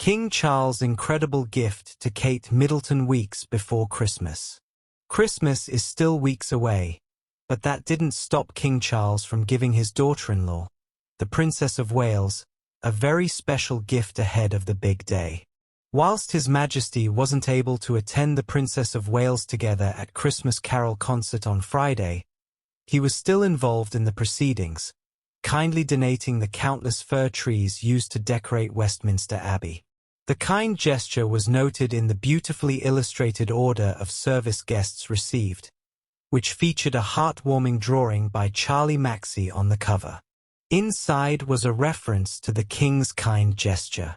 King Charles' incredible gift to Kate Middleton weeks before Christmas. Christmas is still weeks away, but that didn't stop King Charles from giving his daughter-in-law, the Princess of Wales, a very special gift ahead of the big day. Whilst His Majesty wasn't able to attend the Princess of Wales together at Christmas Carol concert on Friday, he was still involved in the proceedings, kindly donating the countless fir trees used to decorate Westminster Abbey. The kind gesture was noted in the beautifully illustrated order of service guests received, which featured a heartwarming drawing by Charlie Maxey on the cover. Inside was a reference to the King's kind gesture.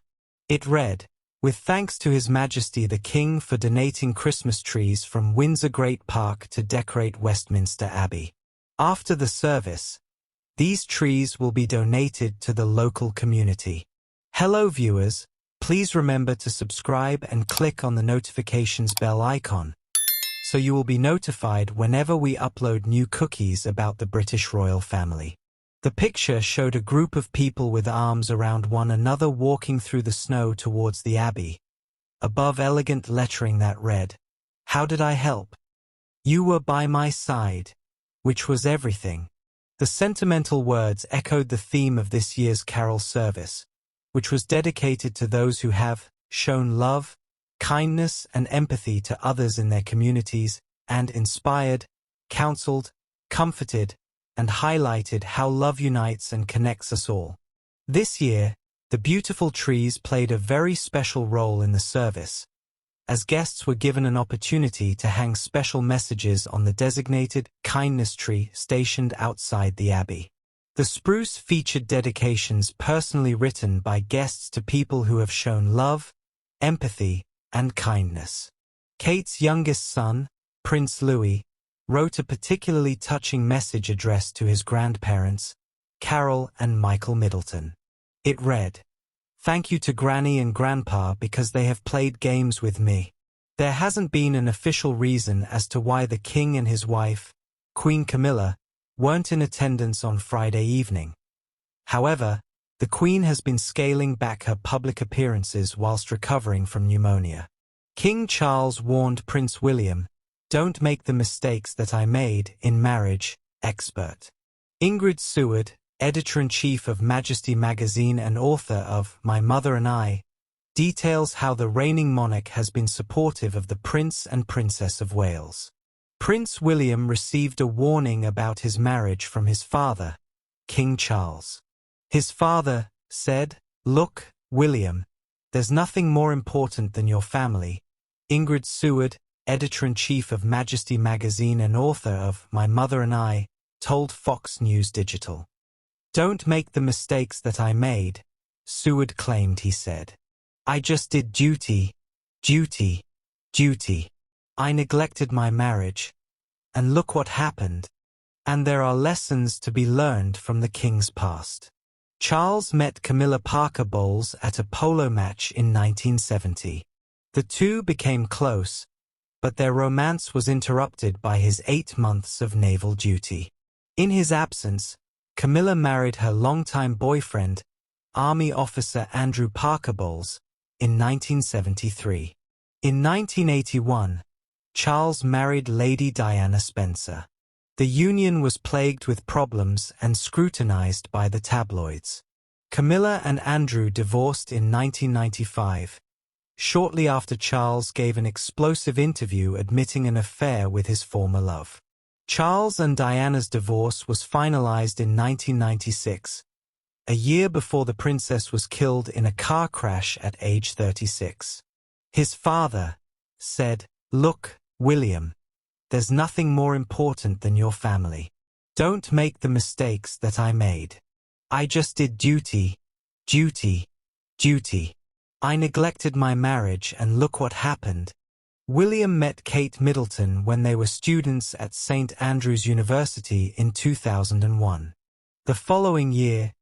It read, "With thanks to His Majesty the King for donating Christmas trees from Windsor Great Park to decorate Westminster Abbey. After the service, these trees will be donated to the local community." Hello viewers, please remember to subscribe and click on the notifications bell icon, so you will be notified whenever we upload new cookies about the British royal family. The picture showed a group of people with arms around one another walking through the snow towards the Abbey, above elegant lettering that read, "How did I help? You were by my side," which was everything. The sentimental words echoed the theme of this year's carol service, which was dedicated to those who have shown love, kindness and empathy to others in their communities, and inspired, counselled, comforted, and highlighted how love unites and connects us all. This year, the beautiful trees played a very special role in the service, as guests were given an opportunity to hang special messages on the designated kindness tree stationed outside the Abbey. The spruce featured dedications personally written by guests to people who have shown love, empathy, and kindness. Kate's youngest son, Prince Louis, wrote a particularly touching message addressed to his grandparents, Carole and Michael Middleton. It read, "Thank you to Granny and Grandpa because they have played games with me. There hasn't been an official reason as to why the King and his wife, Queen Camilla, weren't in attendance on Friday evening. However, the Queen has been scaling back her public appearances whilst recovering from pneumonia. King Charles warned Prince William, 'Don't make the mistakes that I made in marriage, expert.'" Ingrid Seward, editor-in-chief of Majesty magazine and author of My Mother and I, details how the reigning monarch has been supportive of the Prince and Princess of Wales. Prince William received a warning about his marriage from his father, King Charles. His father said, "Look, William, there's nothing more important than your family." Ingrid Seward, editor-in-chief of Majesty magazine and author of My Mother and I, told Fox News Digital. "Don't make the mistakes that I made," Seward claimed he said. "I just did duty, duty, duty. I neglected my marriage. And look what happened. And there are lessons to be learned from the King's past." Charles met Camilla Parker Bowles at a polo match in 1970. The two became close, but their romance was interrupted by his 8 months of naval duty. In his absence, Camilla married her longtime boyfriend, Army officer Andrew Parker Bowles, in 1973. In 1981, Charles married Lady Diana Spencer. The union was plagued with problems and scrutinized by the tabloids. Camilla and Andrew divorced in 1995, shortly after Charles gave an explosive interview admitting an affair with his former love. Charles and Diana's divorce was finalized in 1996, a year before the princess was killed in a car crash at age 36. His father said, "Look, William, there's nothing more important than your family. Don't make the mistakes that I made. I just did duty, duty, duty. I neglected my marriage and look what happened." William met Kate Middleton when they were students at St. Andrews University in 2001. The following year,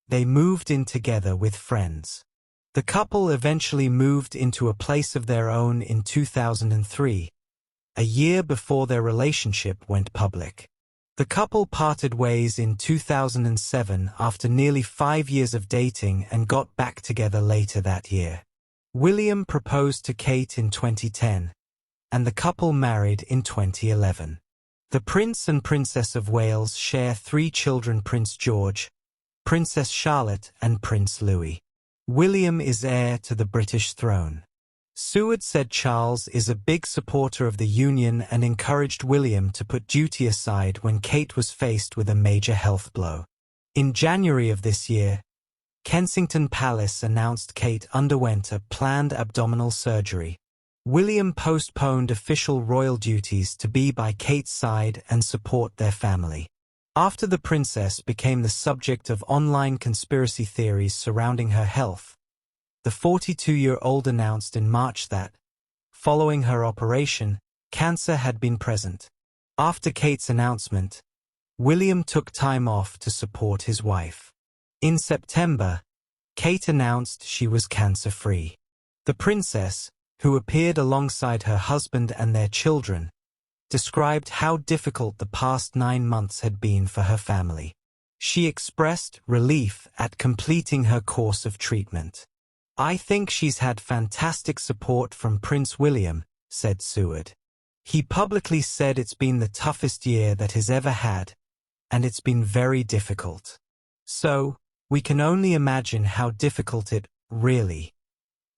they moved in together with friends. The couple eventually moved into a place of their own in 2003, a year before their relationship went public. The couple parted ways in 2007 after nearly 5 years of dating and got back together later that year. William proposed to Kate in 2010, and the couple married in 2011. The Prince and Princess of Wales share 3 children: Prince George, Princess Charlotte, and Prince Louis. William is heir to the British throne. Seward said Charles is a big supporter of the union and encouraged William to put duty aside when Kate was faced with a major health blow. In January of this year, Kensington Palace announced Kate underwent a planned abdominal surgery. William postponed official royal duties to be by Kate's side and support their family. After the princess became the subject of online conspiracy theories surrounding her health, the 42-year-old announced in March that, following her operation, cancer had been present. After Kate's announcement, William took time off to support his wife. In September, Kate announced she was cancer-free. The princess, who appeared alongside her husband and their children, described how difficult the past 9 months had been for her family. She expressed relief at completing her course of treatment. "I think she's had fantastic support from Prince William," said Seward. He publicly said it's been the toughest year that he's ever had, and it's been very difficult. So, we can only imagine how difficult it really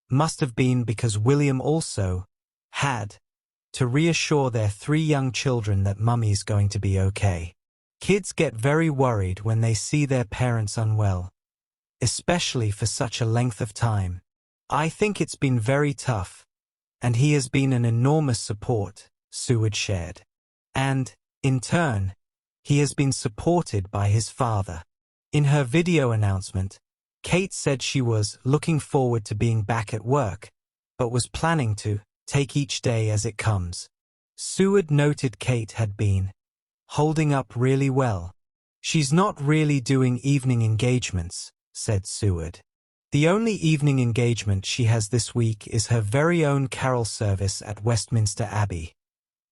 must have been, because William also had to reassure their 3 young children that Mummy's going to be okay. Kids get very worried when they see their parents unwell, especially for such a length of time. "I think it's been very tough, and he has been an enormous support," Seward shared. And, in turn, he has been supported by his father. In her video announcement, Kate said she was looking forward to being back at work, but was planning to take each day as it comes. Seward noted Kate had been holding up really well. "She's not really doing evening engagements," said Seward. "The only evening engagement she has this week is her very own carol service at Westminster Abbey,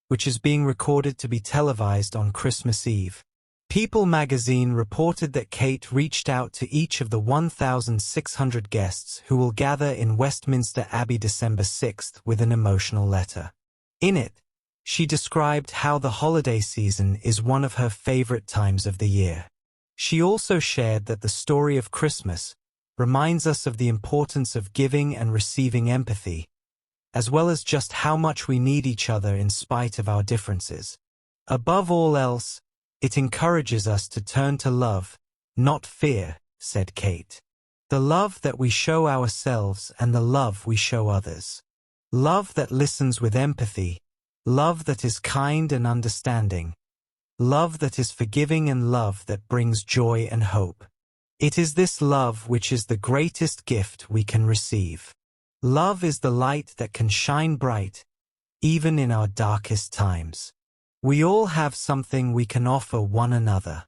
which is being recorded to be televised on Christmas Eve." People magazine reported that Kate reached out to each of the 1,600 guests who will gather in Westminster Abbey December 6th with an emotional letter. In it, she described how the holiday season is one of her favorite times of the year. She also shared that the story of Christmas reminds us of the importance of giving and receiving empathy, as well as just how much we need each other in spite of our differences. "Above all else, it encourages us to turn to love, not fear," said Kate. "The love that we show ourselves and the love we show others. Love that listens with empathy, love that is kind and understanding, love that is forgiving, and love that brings joy and hope. It is this love which is the greatest gift we can receive. Love is the light that can shine bright, even in our darkest times. We all have something we can offer one another."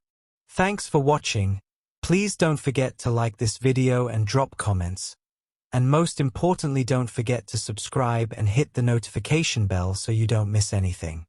Thanks for watching. Please don't forget to like this video and drop comments. And most importantly, don't forget to subscribe and hit the notification bell so you don't miss anything.